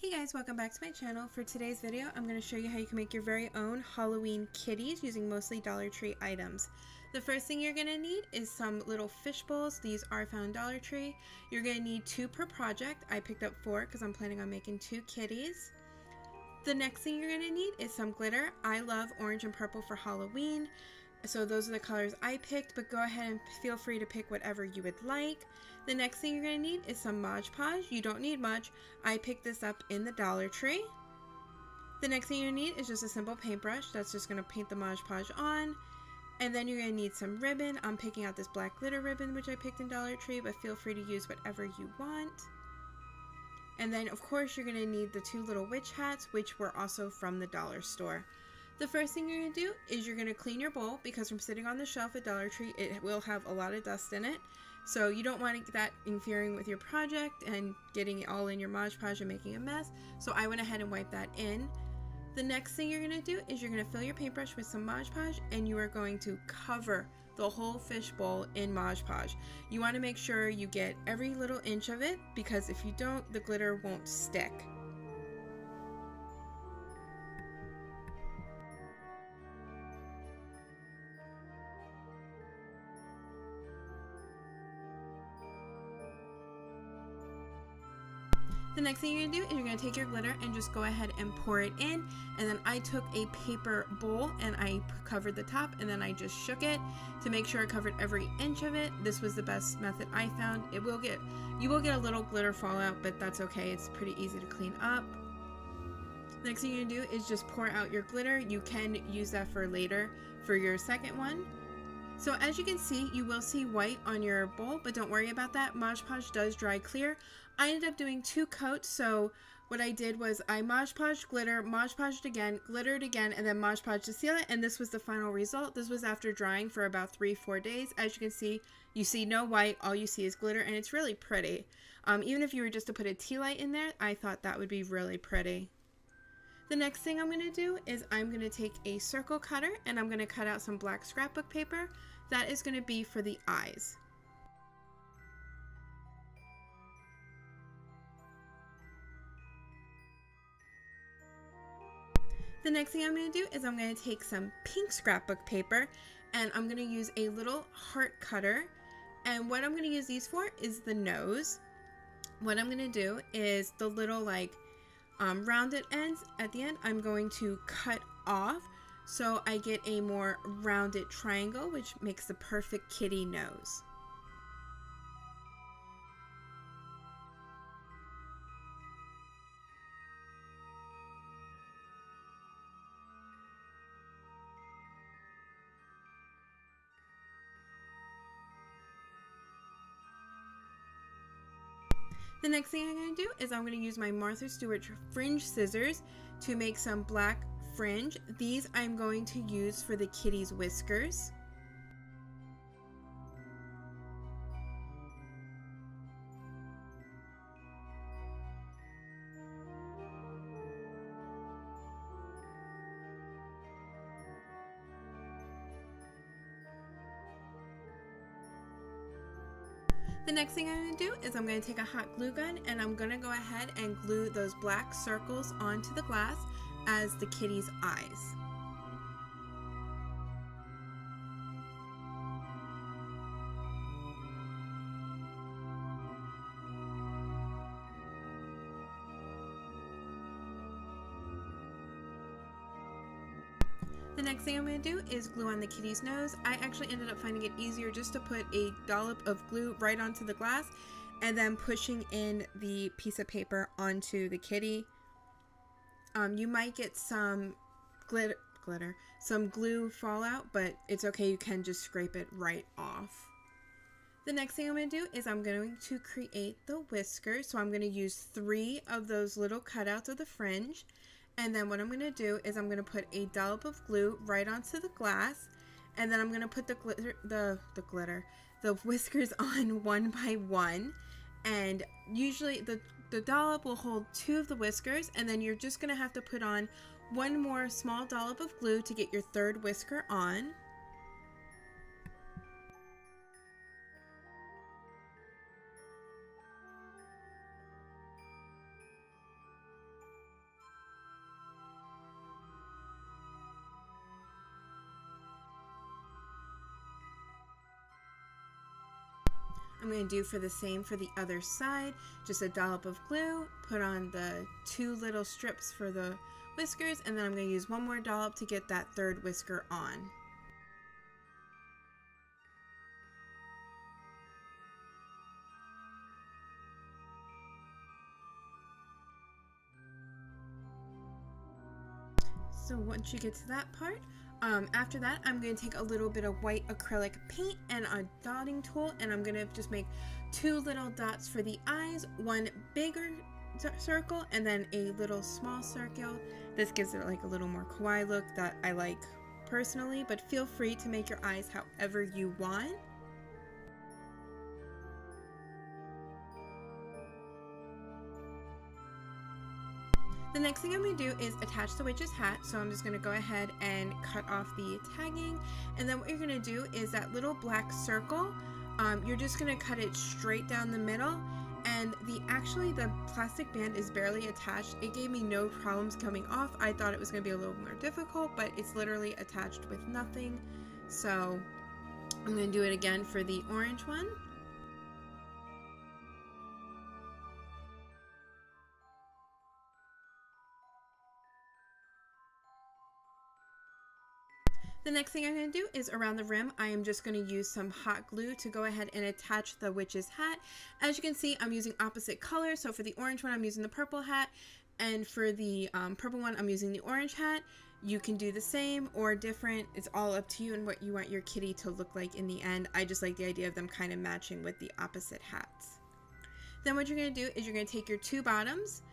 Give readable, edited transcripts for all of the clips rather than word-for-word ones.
Hey guys, welcome back to my channel. For today's video, I'm going to show you how you can make your very own Halloween kitties using mostly Dollar Tree items. The first thing you're going to need is some little fish bowls. These are found Dollar Tree. You're going to need 2 per project. I picked up 4 because I'm planning on making 2 kitties. The next thing you're going to need is some glitter. I love orange and purple for Halloween, so those are the colors I picked, but go ahead and feel free to pick whatever you would like. The next thing you're going to need is some Mod Podge. You don't need much. I picked this up in the Dollar Tree. The next thing you need is just a simple paintbrush. That's just going to paint the Mod Podge on. And then you're going to need some ribbon. I'm picking out this black glitter ribbon, which I picked in Dollar Tree, but feel free to use whatever you want. And then, of course, you're going to need the 2 little witch hats, which were also from the dollar store. The first thing you're going to do is you're going to clean your bowl, because from sitting on the shelf at Dollar Tree, it will have a lot of dust in it. So you don't want that interfering with your project and getting it all in your Mod Podge and making a mess. So I went ahead and wiped that in. The next thing you're going to do is you're going to fill your paintbrush with some Mod Podge, and you are going to cover the whole fish bowl in Mod Podge. You want to make sure you get every little inch of it, because if you don't, the glitter won't stick. The next thing you're going to do is you're going to take your glitter and just go ahead and pour it in. And then I took a paper bowl and I covered the top, and then I just shook it to make sure it covered every inch of it. This was the best method I found. You will get a little glitter fallout, but that's okay. It's pretty easy to clean up. The next thing you're going to do is just pour out your glitter. You can use that for later for your second one. So as you can see, you will see white on your bowl, but don't worry about that. Mod Podge does dry clear. I ended up doing 2 coats, so what I did was I Mod Podged glitter, Mod Podged again, glittered again, and then Mod Podged to seal it, and this was the final result. This was after drying for about 3-4 days. As you can see, you see no white, all you see is glitter, and it's really pretty. Even if you were just to put a tea light in there, I thought that would be really pretty. The next thing I'm going to do is I'm going to take a circle cutter and I'm going to cut out some black scrapbook paper. That is going to be for the eyes. The next thing I'm going to do is I'm going to take some pink scrapbook paper and I'm going to use a little heart cutter. And what I'm going to use these for is the nose. What I'm going to do is the little rounded ends at the end, I'm going to cut off so I get a more rounded triangle, which makes the perfect kitty nose. The next thing I'm going to do is I'm going to use my Martha Stewart fringe scissors to make some black fringe. These I'm going to use for the kitty's whiskers. The next thing I'm going to do is I'm going to take a hot glue gun and I'm going to go ahead and glue those black circles onto the glass as the kitty's eyes. The next thing I'm going to do is glue on the kitty's nose. I actually ended up finding it easier just to put a dollop of glue right onto the glass and then pushing in the piece of paper onto the kitty. You might get some some glue fallout, but it's okay, you can just scrape it right off. The next thing I'm going to do is I'm going to create the whiskers. So I'm going to use 3 of those little cutouts of the fringe. And then what I'm going to do is I'm going to put a dollop of glue right onto the glass. And then I'm going to put the whiskers on one by one. And usually the dollop will hold 2 of the whiskers. And then you're just going to have to put on 1 more small dollop of glue to get your 3rd whisker on. I'm going to do for the same for the other side. Just a dollop of glue, put on the 2 little strips for the whiskers, and then I'm going to use 1 more dollop to get that 3rd whisker on. So once you get to that part, after that, I'm going to take a little bit of white acrylic paint and a dotting tool, and I'm going to just make 2 little dots for the eyes, 1 bigger circle, and then a little small circle. This gives it like a little more kawaii look that I like personally, but feel free to make your eyes however you want. The next thing I'm going to do is attach the witch's hat, so I'm just going to go ahead and cut off the tagging, and then what you're going to do is that little black circle, you're just going to cut it straight down the middle, and the plastic band is barely attached. It gave me no problems coming off. I thought it was going to be a little more difficult, but it's literally attached with nothing. So I'm going to do it again for the orange one. The next thing I'm going to do is around the rim, I am just going to use some hot glue to go ahead and attach the witch's hat. As you can see, I'm using opposite colors. So for the orange one, I'm using the purple hat, and for the purple one, I'm using the orange hat. You can do the same or different. It's all up to you and what you want your kitty to look like in the end. I just like the idea of them kind of matching with the opposite hats. Then what you're going to do is you're going to take your 2 bottoms.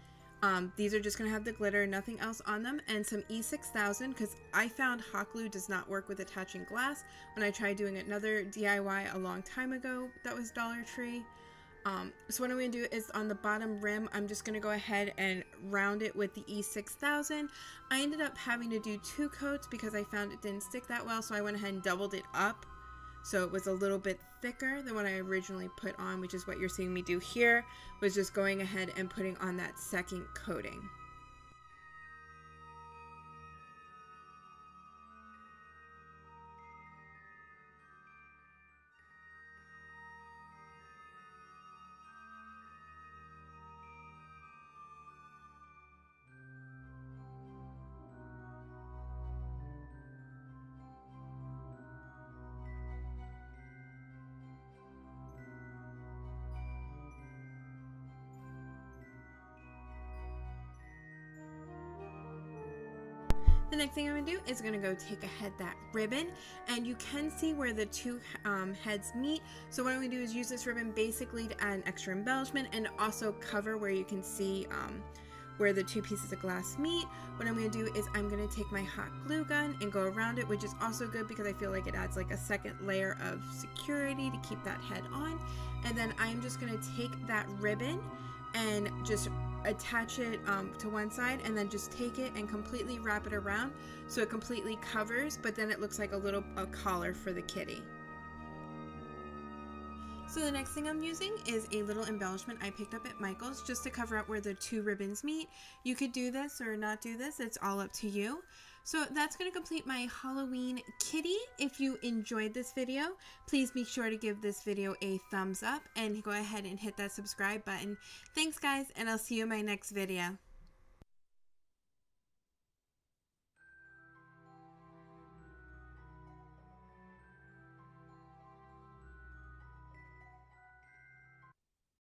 These are just going to have the glitter, nothing else on them, and some E6000, because I found hot glue does not work with attaching glass when I tried doing another DIY a long time ago that was Dollar Tree. So what I'm going to do is on the bottom rim, I'm just going to go ahead and round it with the E6000. I ended up having to do 2 coats because I found it didn't stick that well, so I went ahead and doubled it up. So it was a little bit thicker than what I originally put on, which is what you're seeing me do here, was just going ahead and putting on that 2nd coating. The next thing I'm going to do is going to go take ahead that ribbon, and you can see where the 2 heads meet. So what I'm going to do is use this ribbon basically to add an extra embellishment and also cover where you can see where the 2 pieces of glass meet. What I'm going to do is I'm going to take my hot glue gun and go around it, which is also good because I feel like it adds like a 2nd layer of security to keep that head on. And then I'm just going to take that ribbon and just attach it to one side, and then just take it and completely wrap it around so it completely covers, but then it looks like a collar for the kitty. So the next thing I'm using is a little embellishment I picked up at Michael's just to cover up where the 2 ribbons meet. You could do this or not do this, it's all up to you. So that's going to complete my Halloween kitty. If you enjoyed this video, please be sure to give this video a thumbs up and go ahead and hit that subscribe button. Thanks guys, and I'll see you in my next video.